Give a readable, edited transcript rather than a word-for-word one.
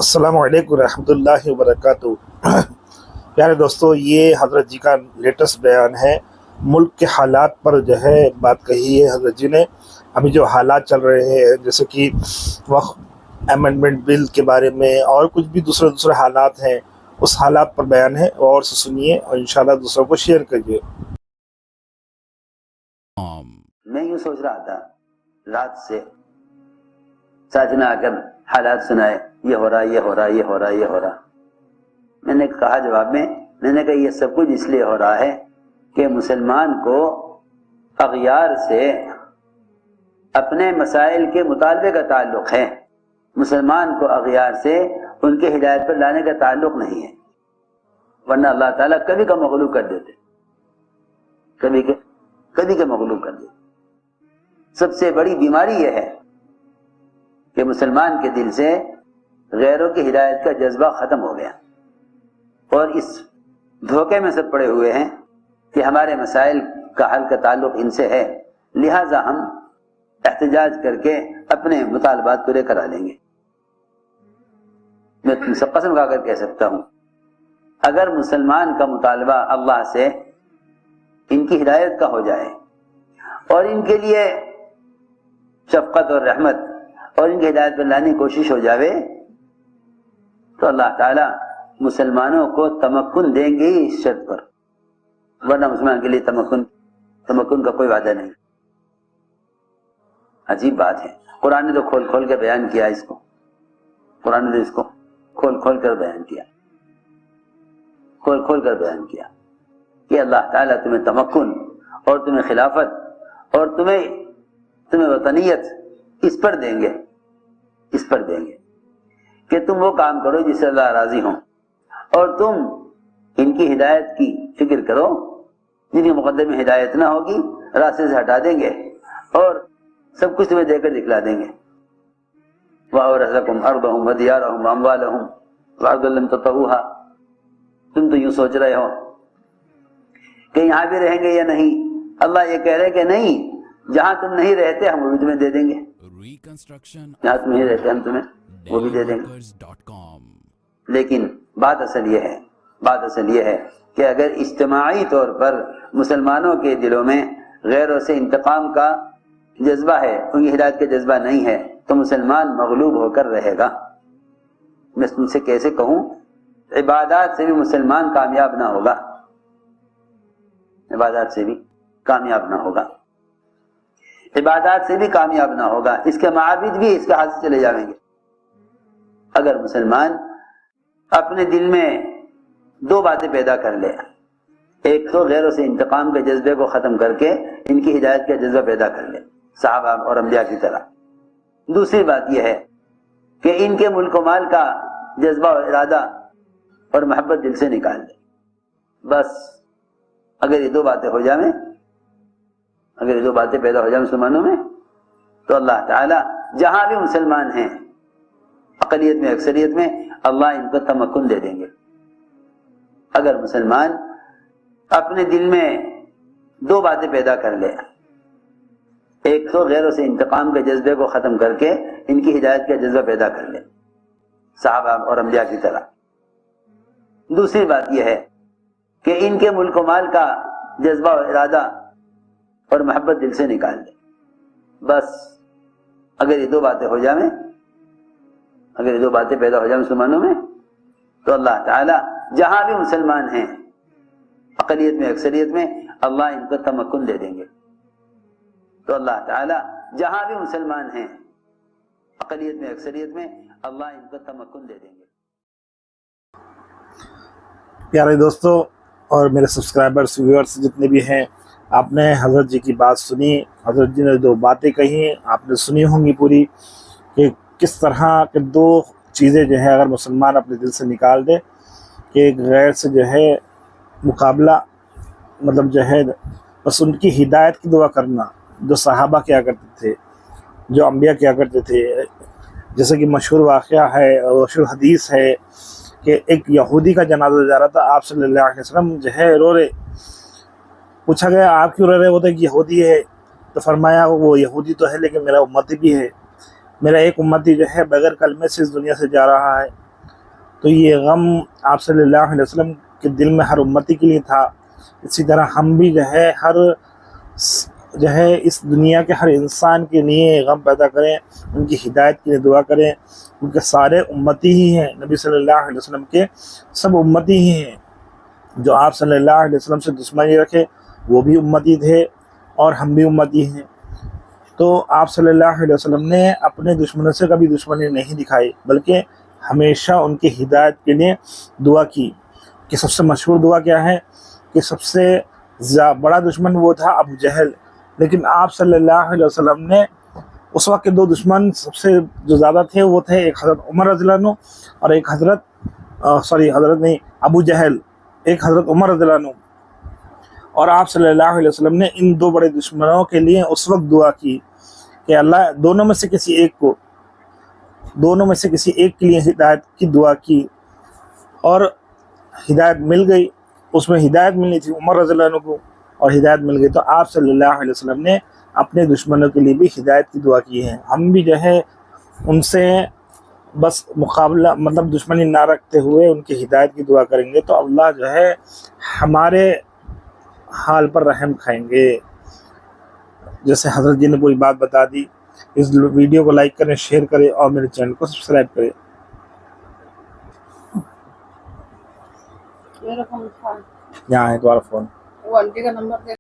السلام علیکم ورحمۃ اللہ وبرکاتہ۔ پیارے دوستو، یہ حضرت جی کا لیٹسٹ بیان ہے۔ ملک کے حالات پر جو ہے بات کہی ہے حضرت جی نے۔ ابھی جو حالات چل رہے ہیں جیسے کہ وقت امینڈمنٹ بل کے بارے میں اور کچھ بھی دوسرے حالات ہیں، اس حالات پر بیان ہے، اور سے سنیے اور انشاءاللہ دوسروں کو شیئر کریے۔ میں یوں سوچ رہا تھا رات سے، ساتھ نے آ کر حالات سنائے، یہ ہو رہا، یہ ہو رہا، یہ ہو رہا، یہ ہو رہا۔ میں نے کہا جواب میں نے کہا یہ سب کچھ اس لیے ہو رہا ہے کہ مسلمان کو اغیار سے اپنے مسائل کے مطالبے کا تعلق ہے، مسلمان کو اغیار سے ان کے ہدایت پر لانے کا تعلق نہیں ہے، ورنہ اللہ تعالیٰ کبھی کا مغلوب کر دیتے، کبھی کے مغلوب کر دیتے۔ سب سے بڑی بیماری یہ ہے کہ مسلمان کے دل سے غیروں کی ہدایت کا جذبہ ختم ہو گیا، اور اس دھوکے میں سب پڑے ہوئے ہیں کہ ہمارے مسائل کا حل کا تعلق ان سے ہے، لہٰذا ہم احتجاج کر کے اپنے مطالبات پورے کرا لیں گے۔ میں تم سے قسم کھا کر کہہ سکتا ہوں، اگر مسلمان کا مطالبہ اللہ سے ان کی ہدایت کا ہو جائے اور ان کے لیے شفقت اور رحمت اور ان کی ہدایت پر لانے کی کوشش ہو جاوے، تو اللہ تعالیٰ مسلمانوں کو تمکن دیں گے ہی اس شرط پر، ورنہ مسلمان کے لیے تمکن کا کوئی وعدہ نہیں۔ عجیب بات ہے، قرآن نے تو کھول کھول کے بیان کیا اس کو، قرآن نے اس کو کھول کھول کر بیان کیا کہ اللہ تعالیٰ تمہیں تمکن اور تمہیں خلافت اور تمہیں وطنیت اس پر دیں گے کہ تم وہ کام کرو جس سے اللہ راضی ہوں، اور تم ان کی ہدایت کی فکر کرو، جن کے مقدر میں ہدایت نہ ہوگی راستے سے ہٹا دیں گے اور سب کچھ تمہیں دے کر دکھلا دیں گے۔ وَأَوْرَثَكُمْ أَرْضَهُمْ وَدِيَارَهُمْ وَأَمْوَالَهُمْ وَأَرْضًا لَمْ تَطَئُوهَا۔ تم تو یوں سوچ رہے ہو کہ یہاں بھی رہیں گے یا نہیں، اللہ یہ کہہ رہے کہ نہیں، جہاں تم نہیں رہتے ہم وہ بھی تمہیں دے دیں گے، جہاں تم نہیں رہتے ہم تمہیں وہ بھی دے دیں گے۔ لیکن بات اصل یہ ہے کہ اگر اجتماعی طور پر مسلمانوں کے دلوں میں غیروں سے انتقام کا جذبہ ہے، ان کی ہدایت کا جذبہ نہیں ہے، تو مسلمان مغلوب ہو کر رہے گا۔ میں تم سے کیسے کہوں، عبادات سے بھی مسلمان کامیاب نہ ہوگا، عبادات سے بھی کامیاب نہ ہوگا، اس کے معابد بھی اس کے ہاتھ سے چلے جائیں گے۔ اگر مسلمان اپنے دل میں دو باتیں پیدا کر لے، ایک تو غیروں سے انتقام کے جذبے کو ختم کر کے ان کی ہدایت کا جذبہ پیدا کر لے صحابہ اور انبیاء کی طرح، دوسری بات یہ ہے کہ ان کے ملک و مال کا جذبہ اور ارادہ اور محبت دل سے نکال دے۔ بس اگر یہ دو باتیں پیدا ہو جائیں مسلمانوں میں، تو اللہ تعالیٰ جہاں بھی مسلمان ہیں، اقلیت میں اکثریت میں، اللہ ان کو تمکن دے دیں گے۔ اگر مسلمان اپنے دل میں دو باتیں پیدا کر لے، ایک تو غیروں سے انتقام کے جذبے کو ختم کر کے ان کی ہدایت کا جذبہ پیدا کر لے صحابہ اور انبیاء کی طرح، دوسری بات یہ ہے کہ ان کے ملک و مال کا جذبہ اور ارادہ اور محبت دل سے نکال دے۔ بس اگر یہ دو باتیں پیدا ہو جائیں مسلمانوں میں، تو اللہ تعالیٰ جہاں بھی مسلمان ہیں، اقلیت میں اکثریت میں، اللہ ان کو تمکن دے دیں گے۔ تو اللہ تعالیٰ جہاں بھی مسلمان ہیں، اقلیت میں اکثریت میں، اللہ ان کو تمکن دے دیں گے۔ پیارے دوستو اور میرے سبسکرائبرز ویورز جتنے بھی ہیں، آپ نے حضرت جی کی بات سنی، حضرت جی نے دو باتیں کہی آپ نے سنی ہوں گی پوری، کہ کس طرح کہ دو چیزیں جو ہے اگر مسلمان اپنے دل سے نکال دے، کہ غیر سے جو ہے مقابلہ، مطلب جو ہے بس ان کی ہدایت کی دعا کرنا، جو صحابہ کیا کرتے تھے، جو انبیاء کیا کرتے تھے۔ جیسے کہ مشہور واقعہ ہے، مشہور حدیث ہے کہ ایک یہودی کا جنازہ جا رہا تھا، آپ صلی اللہ علیہ وسلم جو ہے رو رہے، پوچھا گیا آپ کیوں رو رہے، وہ تو ایک یہودی ہے، تو فرمایا وہ یہودی تو ہے لیکن میرا امتی بھی ہے، میرا ایک امتی جو ہے بغیر کلمے سے اس دنیا سے جا رہا ہے، تو یہ غم آپ صلی اللہ علیہ وسلم کے دل میں ہر امتی کے لیے تھا. اسی طرح ہم بھی جو ہے اس دنیا کے ہر انسان کے لیے غم پیدا کریں, ان کی ہدایت کے لیے دعا کریں, کیونکہ سارے امتی ہی ہیں. نبی صلی اللہ علیہ وسلم کے سب امتی ہی ہیں. جو آپ صلی اللہ علیہ وسلم سے دشمنی رکھے وہ بھی امتی تھے اور ہم بھی امتی ہیں. تو آپ صلی اللہ علیہ وسلم نے اپنے دشمنوں سے کبھی دشمنی نہیں دکھائی, بلکہ ہمیشہ ان کی ہدایت کے لیے دعا کی. کہ سب سے مشہور دعا کیا ہے کہ سب سے بڑا دشمن وہ تھا ابو جہل, لیکن آپ صلی اللہ علیہ وسلم نے اس وقت کے دو دشمن سب سے جو زیادہ تھے وہ تھے ایک حضرت عمر رضی اللہ عنہ اور ایک ابو جہل, ایک حضرت عمر رضی اللہ عنہ. اور آپ صلی اللہ علیہ وسلم نے ان دو بڑے دشمنوں کے لیے اس وقت دعا کی کہ اللہ دونوں میں سے کسی ایک کے لیے ہدایت کی دعا کی, اور ہدایت مل گئی. اس میں ہدایت ملنی تھی عمر رضی اللہ عنہ کو, اور ہدایت مل گئی. تو آپ صلی اللہ علیہ وسلم نے اپنے دشمنوں کے لیے بھی ہدایت کی دعا کی ہے. ہم بھی جو ہے ان سے بس مقابلہ مطلب دشمنی نہ رکھتے ہوئے ان کی ہدایت کی دعا کریں گے تو اللہ جو ہے ہمارے حال پر رحم کھائیں گے. جیسے حضرت جی نے پوری بات بتا دی. اس ویڈیو کو لائک کریں, شیئر کریں اور میرے چینل کو سبسکرائب کریں. میرا فون تھا, یہاں ہے تمہارا فون. وہ آنٹی کا نمبر دے